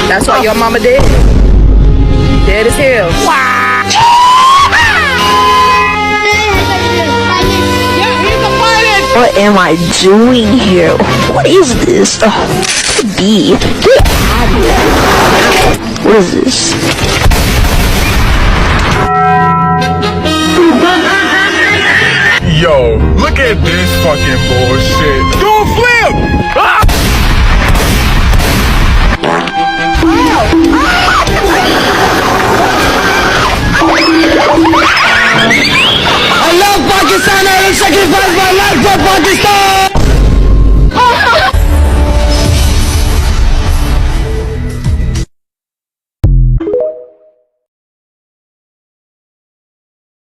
That's why your mama dead. Dead as hell. What am I doing here? What is this? B. What is this? Yo, look at this fucking bullshit. Do a flip! Ah! I love Pakistan. I will sacrifice my life for Pakistan.